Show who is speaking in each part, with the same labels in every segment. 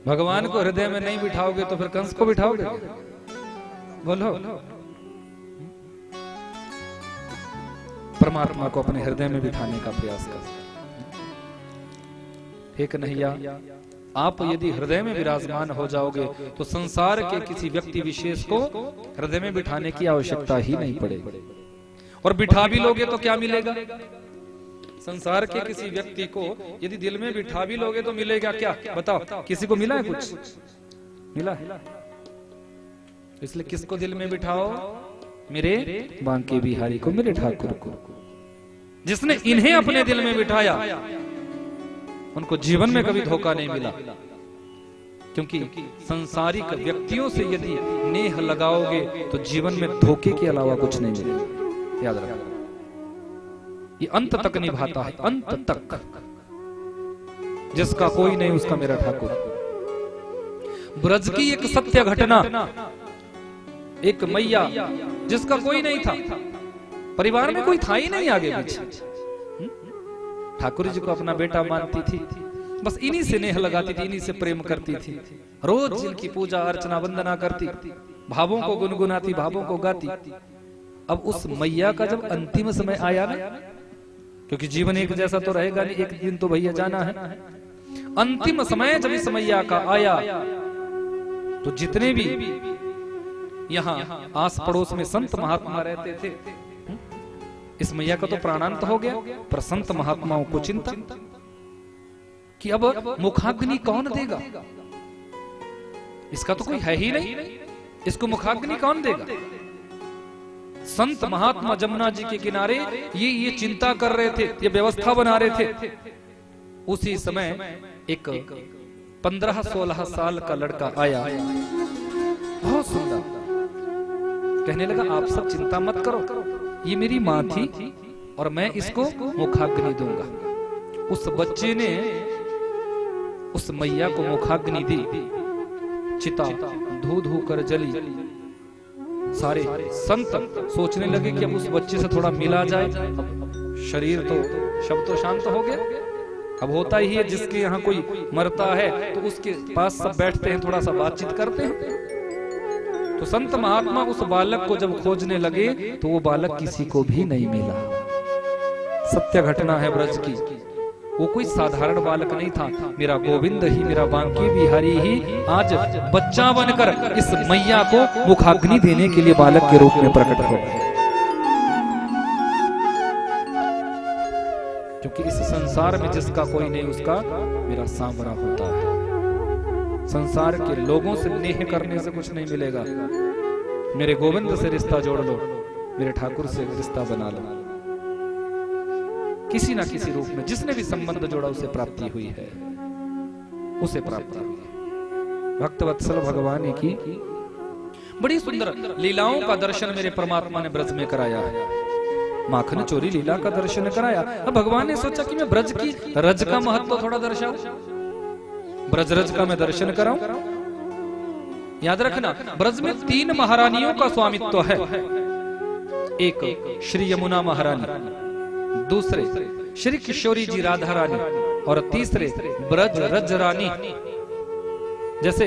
Speaker 1: भगवान को हृदय में नहीं बिठाओगे तो फिर कंस को बिठाओगे? बोलो। परमात्मा को अपने हृदय में बिठाने का प्रयास कर। हे कन्हैया, आप यदि हृदय में विराजमान हो जाओगे तो संसार के किसी व्यक्ति विशेष को हृदय में बिठाने की आवश्यकता ही नहीं पड़ेगी। और बिठा भी लोगे तो क्या मिलेगा? संसार के किसी व्यक्ति को यदि दिल में बिठा भी लोगे तो मिलेगा क्या? बताओ, किसी को मिला है कुछ? मिला है? इसलिए किसको दिल में बिठाओ? मेरे बांके बिहारी को, मेरे ठाकुर को। जिसने इन्हें अपने दिल में बिठाया उनको जीवन में कभी धोखा नहीं मिला। क्योंकि सांसारिक व्यक्तियों से यदि नेह लगाओगे तो जीवन में धोखे के अलावा कुछ नहीं मिलेगा। याद रखो, ये अंत तक निभाता है, अंत तक। जिसका कोई नहीं उसका मेरा ठाकुर। ब्रज की एक सत्य घटना, एक मैया जिसका कोई नहीं था, परिवार में कोई था ही नहीं आगे पीछे, ठाकुर जी को अपना बेटा मानती थी, बस इन्हीं से नेह लगाती थी, इन्हीं से प्रेम करती थी, रोज जिनकी पूजा अर्चना वंदना करती, भावों को गुनगुनाती, भावों को गाती। अब उस मैया का जब अंतिम समय आया ना, क्योंकि जीवन एक जैसा तो रहेगा नहीं, एक दिन तो भैया जाना है। अंतिम समय जब इस मैया का आया तो जितने भी यहाँ आस पड़ोस में संत महात्मा रहते थे, इस मैया का तो प्राणांत हो गया, पर संत महात्माओं को चिंता कि अब मुखाग्नि कौन देगा? इसका तो कोई है ही नहीं, इसको मुखाग्नि कौन देगा? संत महात्मा जमुना जी के किनारे ये चिंता कर रहे थे, ये व्यवस्था बना रहे थे। उसी समय एक 15-16 साल का लड़का आया, बहुत सुंदर, कहने लगा आप सब चिंता मत करो, ये मेरी माँ थी और मैं इसको मुखाग्नि दूंगा। उस बच्चे ने उस मैया को मुखाग्नि दी, चिता धू धू कर जली। सारे संत सोचने लगे कि अब उस बच्चे से थोड़ा मिला जाए, शरीर तो शब्द तो शांत हो गया। अब होता ही है, जिसके यहाँ कोई मरता है तो उसके पास सब बैठते हैं, थोड़ा सा बातचीत करते हैं। तो संत महात्मा उस बालक को जब खोजने लगे तो वो बालक किसी को भी नहीं मिला। सत्य घटना है ब्रज की, वो कोई साधारण बालक नहीं था। मेरा गोविंद ही, मेरा बांके बिहारी ही आज बच्चा बनकर इस मैया को मुखाग्नि देने के लिए बालक के रूप में प्रकट हो गए। क्योंकि इस संसार में जिसका कोई नहीं उसका मेरा सांवरा होता है। संसार के लोगों से नेह करने से कुछ नहीं मिलेगा। मेरे गोविंद से रिश्ता जोड़ लो, मेरे ठाकुर से रिश्ता बना लो। किसी ना किसी रूप में जिसने भी संबंध जोड़ा उसे प्राप्ति हुई है, उसे प्राप्ति हुई है। भक्तवत्सल भगवान की बड़ी सुंदर लीलाओं का दर्शन मेरे परमात्मा ने ब्रज में कराया है। माखन चोरी लीला का दर्शन कराया। अब भगवान ने सोचा कि मैं ब्रज की रज का महत्व थोड़ा दर्शाऊं, ब्रज रज का मैं दर्शन कराऊं। याद रखना, ब्रज में 3 महारानियों का स्वामित्व है। एक श्री यमुना महारानी, दूसरे श्री किशोरी जी राधा रानी, और तीसरे ब्रज रज रानी। जैसे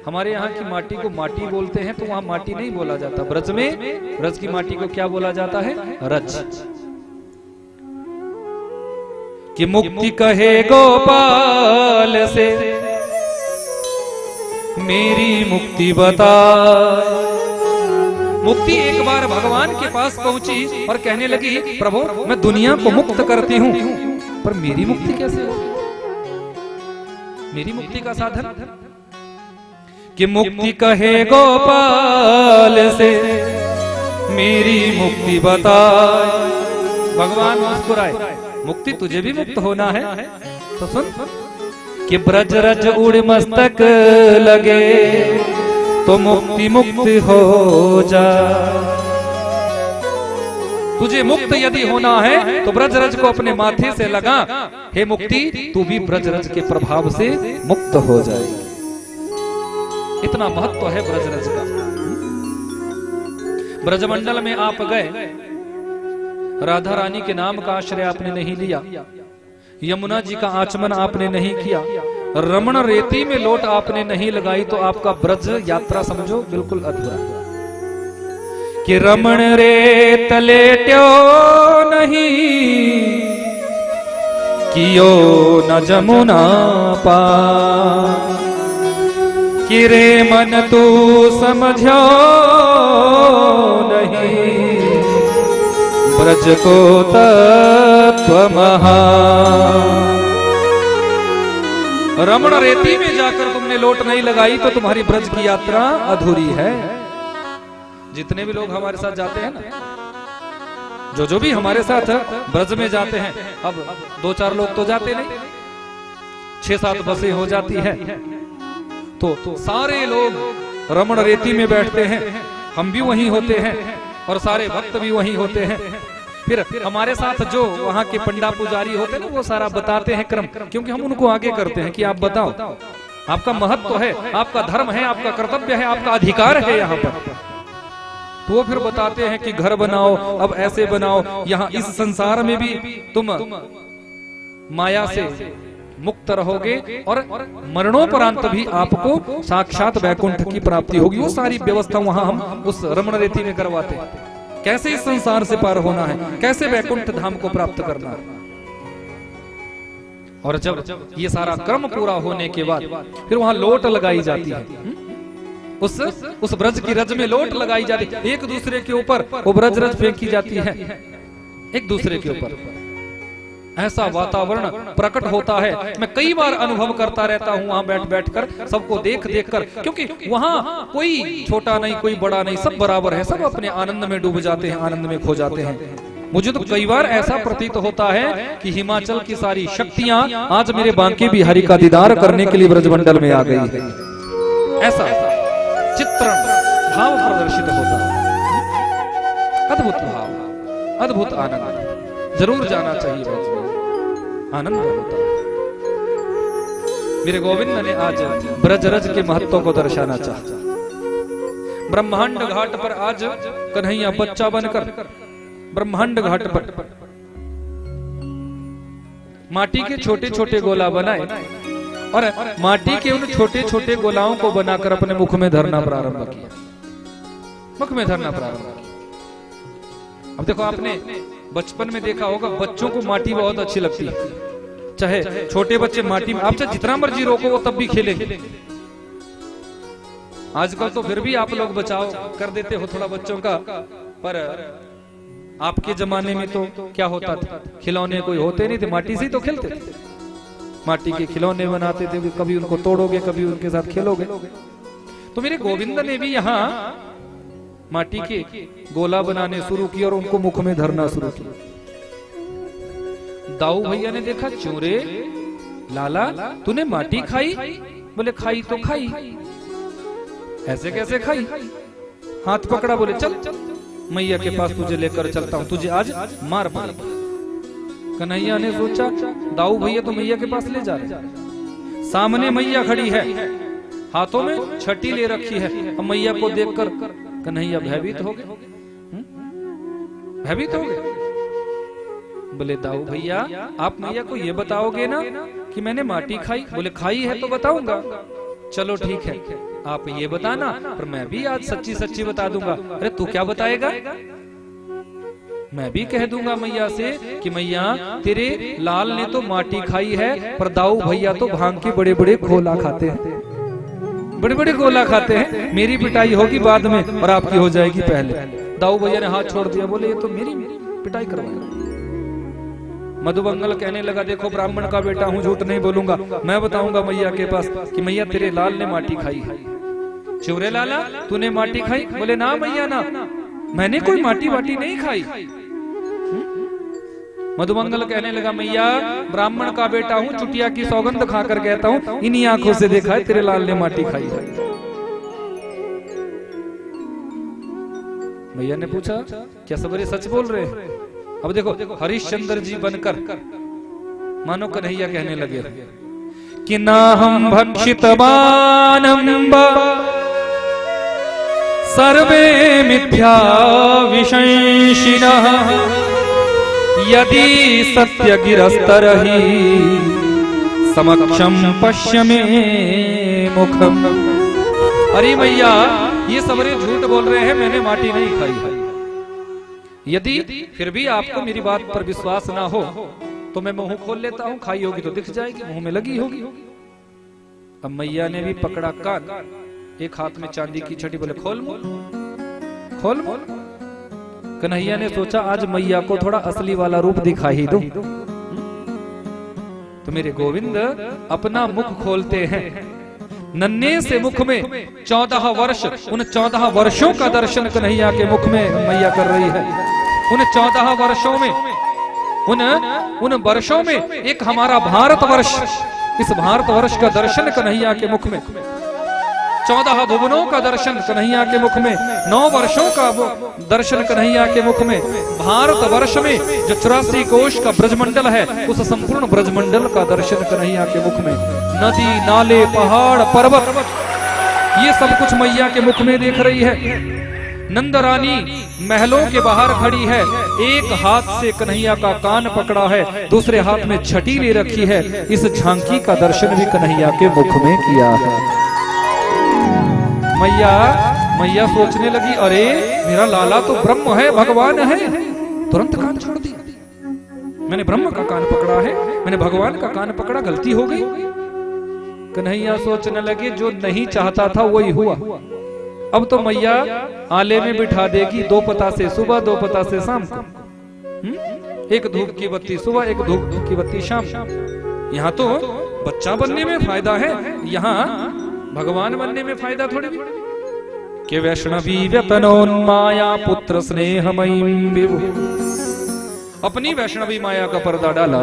Speaker 1: हमारे यहाँ की माटी को माटी बोलते हैं तो वहां माटी नहीं बोला जाता, ब्रज में ब्रज की माटी को क्या बोला जाता है? रज। कि मुक्ति कहे गोपाल से मेरी मुक्ति बता। मुक्ति एक बार भगवान के पास पहुंची और कहने लगी, प्रभु मैं दुनिया को मुक्त करती हूं, पर मेरी मुक्ति कैसे हो? मेरी मुक्ति का साधन कि मुक्ति कहे गोपाल से मेरी मुक्ति बता। भगवान मुस्कुराए, मुक्ति तुझे भी मुक्त होना है तो सुन कि ब्रज रज उड़ मस्तक लगे तो मुक्ति मुक्त हो जा। तुझे मुक्त यदि होना है तो ब्रज रज को अपने माथे से लगा। हे मुक्ति, तू भी ब्रज रज के प्रभाव से मुक्त हो जाएगी। इतना महत्व है ब्रज रज का। ब्रजमंडल में आप गए, राधा रानी के नाम का आश्रय आपने नहीं लिया, यमुना जी का आचमन आपने नहीं किया, रमण रेती में लोट आपने नहीं लगाई तो आपका ब्रज यात्रा समझो बिल्कुल अधूरा। कि रमण रेत लेट्यो नहीं कियो न जमुना पार। कि रे मन तू समझो नहीं ब्रज को तत्व महान। रमण रेती में जाकर तुमने लोट नहीं लगाई तो तुम्हारी ब्रज की यात्रा अधूरी है। जितने भी लोग हमारे साथ जाते हैं ना, जो भी हमारे साथ ब्रज में जाते हैं, अब 2-4 लोग तो जाते नहीं, 6-7 बसें हो जाती है, तो सारे लोग रमण रेती में बैठते हैं। हम भी वहीं होते हैं और सारे भक्त भी वहीं होते हैं। फिर हमारे साथ जो वहाँ के पंडा पुजारी होते हैं ना, वो सारा बताते हैं क्रम, क्योंकि हम उनको आगे करते हैं कि आप बताओ, आपका महत्व है, आपका धर्म है, आपका कर्तव्य है, आपका अधिकार है यहाँ पर। तो वो फिर बताते हैं कि घर बनाओ, अब ऐसे बनाओ, यहाँ इस संसार में भी तुम माया से मुक्त रहोगे और मरणोपरांत भी आपको साक्षात वैकुंठ की प्राप्ति होगी। वो सारी व्यवस्था वहां हम उस रमण रेती में करवाते हैं। कैसे इस संसार से पार होना है, कैसे वैकुंठ धाम को प्राप्त करना है। और जब ये सारा क्रम पूरा होने के बाद फिर वहां लोट लगाई जाती है। उस ब्रज की रज में लोट लगाई जाती है। एक दूसरे के ऊपर वो ब्रज रज फेंकी जाती है, एक दूसरे के ऊपर। ऐसा वातावरण प्रकट होता है। मैं कई बार अनुभव करता रहता हूँ वहां बैठ कर, सबको देख कर, क्योंकि वहां कोई छोटा नहीं, कोई बड़ा नहीं, सब बराबर है, सब अपने आनंद में डूब जाते हैं, आनंद में खो जाते हैं। मुझे तो कई बार ऐसा प्रतीत होता है कि हिमाचल की सारी शक्तियां आज मेरे बांके बिहारी का दीदार करने के लिए ब्रजमंडल में आ गई है। ऐसा चित्रण भाव प्रदर्शित होता है। अद्भुत भाव, अद्भुत आनंद, जरूर जाना चाहिए ब्रज में, आनंद होता है। मेरे गोविंद ने आज ब्रज रज के महत्व को दर्शाना चाहा। ब्रह्मांड घाट पर आज कन्हैया बच्चा बनकर ब्रह्मांड घाट पर माटी के छोटे छोटे गोला बनाए और माटी के उन छोटे छोटे गोलाओं को बनाकर अपने मुख में धरना प्रारंभ किया। मुख में धरना प्रारंभ किया। अब देखो, आपने बचपन में देखा होगा, बच्चों को माटी बहुत अच्छी लगती है। चाहे छोटे बच्चे माटी में, आप चाहे जितना मर्जी रोको वो तब भी खेलेंगे। आजकल तो फिर भी आप लोग बचाव कर देते हो थोड़ा बच्चों का, पर आपके जमाने में तो क्या होता था, खिलौने कोई होते नहीं थे, माटी से ही तो खेलते थे। माटी के खिलौने बनाते थे, कभी उनको तोड़ोगे, कभी उनके साथ खेलोगे। तो मेरे गोविंद ने भी यहाँ माटी के गोला बनाने शुरू किए और उनको मुख में धरना शुरू किया। दाऊ भैया ने देखा, चूरे लाला तूने माटी खाई? बोले खाई तो खाई। ऐसे कैसे खाई? हाथ पकड़ा, बोले चल मैया के पास तुझे लेकर चलता हूँ, तुझे आज मार पड़ेगी। कन्हैया ने सोचा दाऊ भैया तो मैया के पास ले जा रहे, सामने मैया खड़ी है, हाथों में छठी ले रखी है। अब मैया को देखकर कन्हैया भयभीत हो गए, भयभीत हो गए। बोले दाऊ भैया आप मैया को ये बताओगे ना कि मैंने माटी खाई? बोले खाई है तो बताऊंगा। चलो ठीक है, आप ये बताना, पर मैं भी आज सच्ची सच्ची बता दूंगा। अरे तू क्या बताएगा? मैं भी कह दूंगा मैया से कि मैया तेरे लाल ने तो माटी खाई है, पर दाऊ भैया तो भांग के बड़े बड़े गोला खाते हैं, बड़े बड़े गोला खाते हैं। मेरी पिटाई होगी बाद में और आपकी हो जाएगी पहले। दाऊ भैया ने हाथ छोड़ दिया, बोले ये तो मेरी पिटाई करवाएगा। मधुबंगल कहने लगा, देखो ब्राह्मण का बेटा हूँ, झूठ नहीं बोलूंगा, मैं बताऊंगा मैया के पास कि मैया तेरे लाल ने माटी खाई है। चूरे लाला तूने माटी खाई? बोले ना मैया ना, मैंने कोई माटी वाटी नहीं खाई। मधुमंगल कहने लगा, मैया ब्राह्मण का बेटा हूँ, चुटिया की सौगंध खाकर कहता हूँ, इन्हीं आंखों से देखा है तेरे लाल ने माटी खाई है। मैया ने पूछा, क्या सबरे सच बोल रहे हैं? अब देखो हरिश्चंद्र जी बनकर मानो कन्हैया कहने लगे कि ना हम भक्षितवानंब सर्वे मिथ्या विशंसिनः यदि सत्य गिरस्तरहि समक्षम पश्य मे मुखम। अरे मैया, ये सबरे झूठ बोल रहे हैं, मैंने माटी नहीं खाई है। यदि फिर भी आपको मेरी बात पर विश्वास ना हो तो मैं मुंह खोल लेता हूँ, खाई होगी तो दिख जाएगी, मुंह में लगी होगी। अब मैया ने भी पकड़ा कान, एक हाथ में चांदी की छड़ी, बोले खोल मुंह, खोल मुंह। कन्हैया ने सोचा आज मैया को थोड़ा असली वाला रूप दिखा ही दूं। तो मेरे गोविंद अपना मुख खोलते हैं। नन्हे से मुख में 14 वर्ष, उन 14 वर्षों का दर्शन कन्हैया के मुख में मैया कर रही है। उन 14 वर्षों में, उन वर्षों में एक हमारा भारतवर्ष, इस भारतवर्ष का दर्शन कन्हैया के मुख में, 14 भुवनों का दर्शन कन्हैया के मुख में, 9 वर्षों का दर्शन कन्हैया के मुख में, भारतवर्ष में जो 84 कोश का ब्रजमंडल है, उस संपूर्ण ब्रजमंडल का दर्शन कन्हैया के मुख में। नदी, नाले, पहाड़, पर्वत, ये सब कुछ मैया के मुख में देख रही है। नंद रानी महलों के बाहर खड़ी है, एक हाथ से कन्हैया का कान पकड़ा है, दूसरे हाथ में छठी ले रखी है। इस झांकी का दर्शन भी कन्हैया के मुख में किया है। मैया सोचने लगी, अरे मेरा लाला तो ब्रह्म है, भगवान है। तुरंत कान छोड़ दिया। मैंने ब्रह्म का कान पकड़ा है, मैंने भगवान का कान पकड़ा, गलती हो गई। कन्हैया सोचने लगे जो नहीं चाहता था वही हुआ। अब तो मैया आले में बिठा देगी, 2 पता से सुबह, 2 पता से शाम को। एक धूप की बत्ती सुबह, एक धूप की बत्ती शाम। यहाँ तो बच्चा बनने में फायदा है, यहाँ भगवान बनने में फायदा थोड़ी भी। के वैष्णवी व्यतनोन्माया पुत्र स्नेहमयी विभु। अपनी वैष्णवी माया का पर्दा डाला,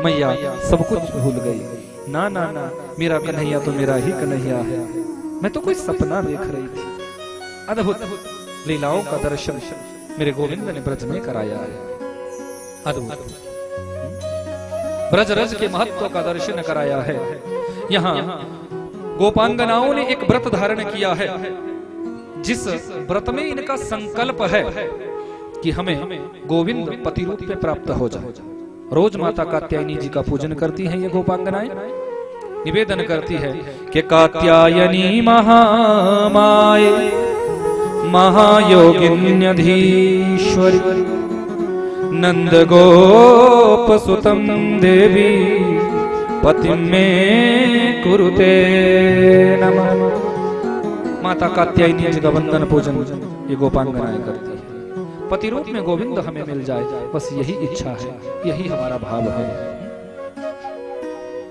Speaker 1: मैया सब कुछ भूल गई। ना ना ना, मेरा कन्हैया तो मेरा ही कन्हैया है, मैं तो कोई सपना देख रही थी। अद्भुत लीलाओं का दर्शन मेरे गोविंद ने ब्रज में कराया है। अद्भुत ब्रज रज के महत्व का दर्शन कराया है। यहाँ गोपांगनाओं ने एक व्रत धारण किया है, जिस व्रत में इनका संकल्प है कि हमें गोविंद पति रूप में प्राप्त हो जाए। रोज माता कात्यायनी जी का पूजन करती हैं ये गोपांगनाएं, निवेदन करती है कि कात्यायनी महामाये महायोगिन्यधीश्वरी नंद गोप सुतम देवी पतिम में कुरुते नमः। माता कात्यायनी जी का वंदन पूजन ये गोपांगनाएं करती है। पति रूप में गोविंद हमें मिल जाए, बस यही इच्छा है, यही हमारा भाव है।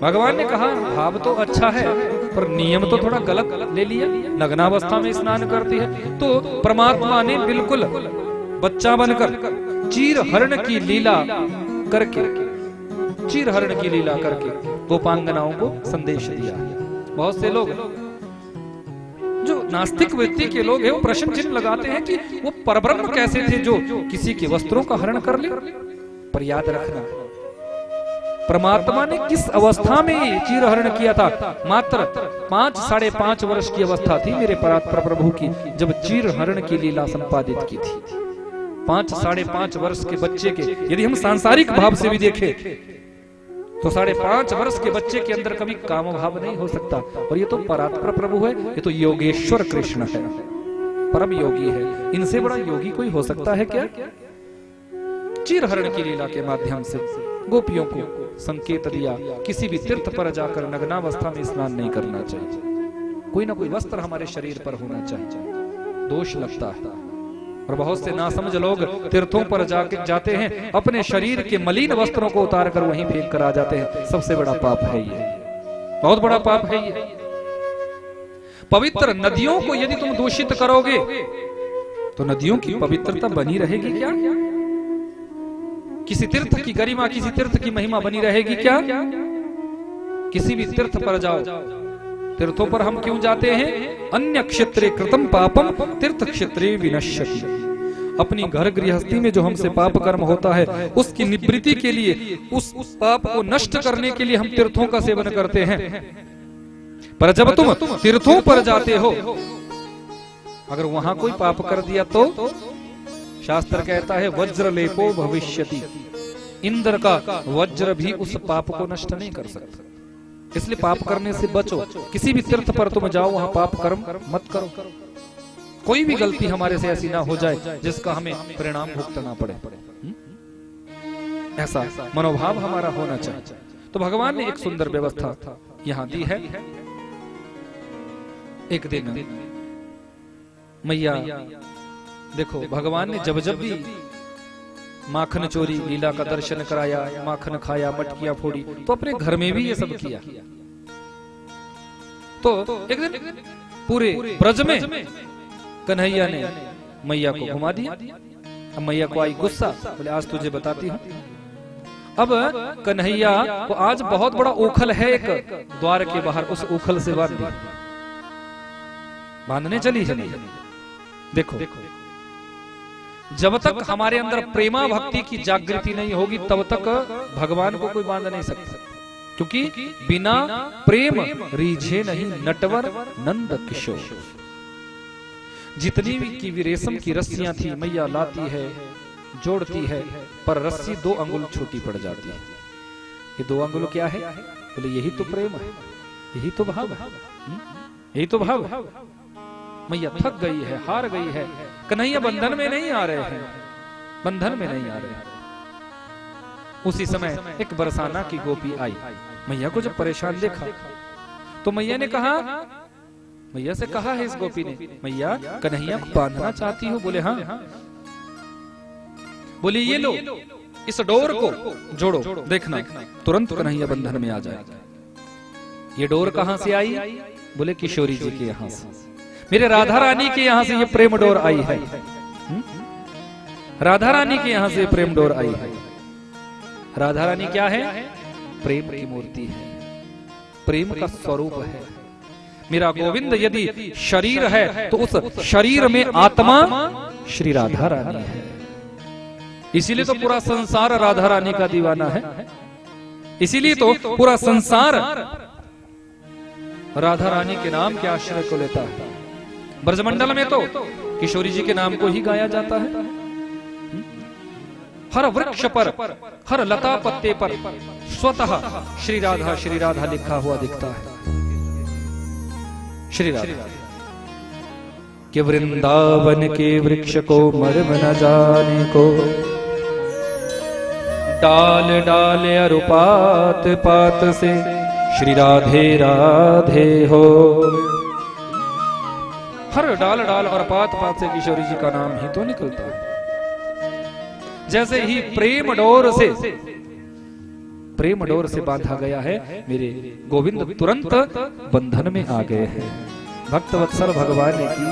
Speaker 1: भगवान ने कहा भाव तो अच्छा है, पर नियम तो थोड़ा गलत ले लिया। नग्नावस्था में स्नान करती है, तो परमात्मा ने बिल्कुल बच्चा बनकर चीर हरण की लीला करके, चीर हरण की लीला करके गोपांगनाओं को संदेश दिया। बहुत से लोग जो नास्तिक वृत्ति के लोग हैं, वो प्रश्न चिन्ह लगाते हैं कि वो परब्रह्म कैसे थे जो किसी के वस्त्रों का हरण कर ले। पर याद रखना, परमात्मा ने किस अवस्था में चीर हरण किया था? मात्र 5-5.5 वर्ष की अवस्था थी मेरे परात्पर प्रभु की, जब चीर हरण की लीला संपादित की थी। 5-5.5 वर्ष के बच्चे के, यदि हम सांसारिक भाव से भी देखें तो 5.5 वर्ष के बच्चे के अंदर कभी काम भाव नहीं हो सकता। और ये तो परात्पर प्रभु है, ये तो योगेश्वर कृष्ण है, परम योगी है। इनसे बड़ा योगी कोई हो सकता है क्या? चीर हरण की लीला के माध्यम से गोपियों को संकेत दिया, किसी भी तीर्थ पर जाकर नग्नावस्था में स्नान नहीं करना चाहिए, कोई ना कोई वस्त्र हमारे शरीर पर होना चाहिए, दोष लगता है। और बहुत से नासमझ लोग तीर्थों पर जाते हैं, अपने शरीर के मलिन वस्त्रों को उतार कर वहीं फेंक कर आ जाते हैं। सबसे बड़ा पाप है ये, बहुत बड़ा पाप है ये। पवित्र नदियों को यदि तुम दूषित करोगे तो नदियों की पवित्रता बनी रहेगी क्या? किसी तीर्थ की गरिमा, किसी तीर्थ की महिमा बनी रहेगी क्या? किसी भी तीर्थ पर जाओ, तीर्थों पर हम क्यों जाते हैं? अन्य क्षेत्रे कृतम पापम तीर्थ क्षेत्रे विनश्यति। अपनी घर गृहस्थी में जो हमसे पाप कर्म होता है, उसकी निवृत्ति के लिए, उस पाप को नष्ट करने के लिए हम तीर्थों का सेवन करते हैं। पर जब तुम तीर्थों पर जाते हो, अगर वहां कोई पाप कर दिया तो शास्त्र कहता है वज्र लेपो भविष्यति, इंद्र का वज्र भी उस पाप को नष्ट नहीं कर सकता। इसलिए पाप करने से बचो। किसी भी तीर्थ पर तुम जाओ, वहां पाप कर्म मत करो। कोई भी गलती हमारे से ऐसी ना हो जाए जिसका हमें परिणाम भुगतना पड़े। ऐसा मनोभाव हमारा होना चाहिए। तो भगवान ने एक सुंदर व्यवस्था यहां दी है। एक दिन मैया देखो, भगवान ने जब जब भी माखन चोरी लीला का दर्शन कराया, माखन खाया, मटकियां फोड़ी, तो अपने घर में भी ये सब किया। तो एक दिन पूरे ब्रज में कन्हैया ने मैया को घुमा दिया। अब मैया को आई गुस्सा, बोले आज तुझे बताती हूँ। अब कन्हैया को आज बहुत बड़ा उखल है एक द्वार के बाहर, उस उखल से बांधने चली है। देखो, जब तक हमारे अंदर प्रेमा भक्ति की जागृति नहीं होगी तब तक भगवान को कोई बांध नहीं सकता, क्योंकि बिना प्रेम रीझे नहीं नटवर नंद किशोर। जितनी भी रेशम की रस्सियां थी मैया लाती है, जोड़ती है, पर रस्सी 2 अंगुल छोटी पड़ जाती है। ये 2 अंगुल क्या है? बोले यही तो प्रेम है, यही तो भाव है, यही तो भाव है। मैया थक गई है, हार गई है। कन्हैया बंधन में नहीं आ रहे हैं, बंधन में नहीं आ रहे हैं। उसी समय एक बरसाना की गोपी आई। मैया को जब परेशान देखा तो मैया ने कहा, मैया से कहा है इस गोपी ने, मैया कन्हैया को बांधना चाहती हो? बोले हाँ। बोली ये लो, इस डोर को जोड़ो, देखना तुरंत कन्हैया बंधन में आ जाए। ये डोर कहां से आई? बोले किशोरी जी के यहां से, मेरे राधा रानी के यहां से ये प्रेम डोर आई है। राधा रानी के यहां से प्रेम डोर आई है। राधा रानी क्या है? प्रेम की मूर्ति है, प्रेम का स्वरूप है। मेरा गोविंद यदि शरीर है तो उस शरीर में आत्मा श्री राधा रानी है। इसीलिए तो पूरा संसार राधा रानी का दीवाना है। इसीलिए तो पूरा संसार राधा रानी के नाम के आश्रय को लेता है। ब्रजमंडल में तो किशोरी जी के नाम को ही गाया जाता है। हर वृक्ष पर, हर लता पत्ते पर स्वतः श्री राधा लिखा हुआ दिखता है। श्री राधा के वृंदावन के वृक्ष को मर्म न जाने को, डाल डाल अरुपात पात से श्री राधे राधे हो। हर डाल डाल और पात पात से किशोरी जी का नाम ही तो निकलता है। जैसे ही प्रेम डोर से बांधा गया है, मेरे गोविंद तुरंत बंधन में आ गए हैं। भक्त वत्सल भगवान की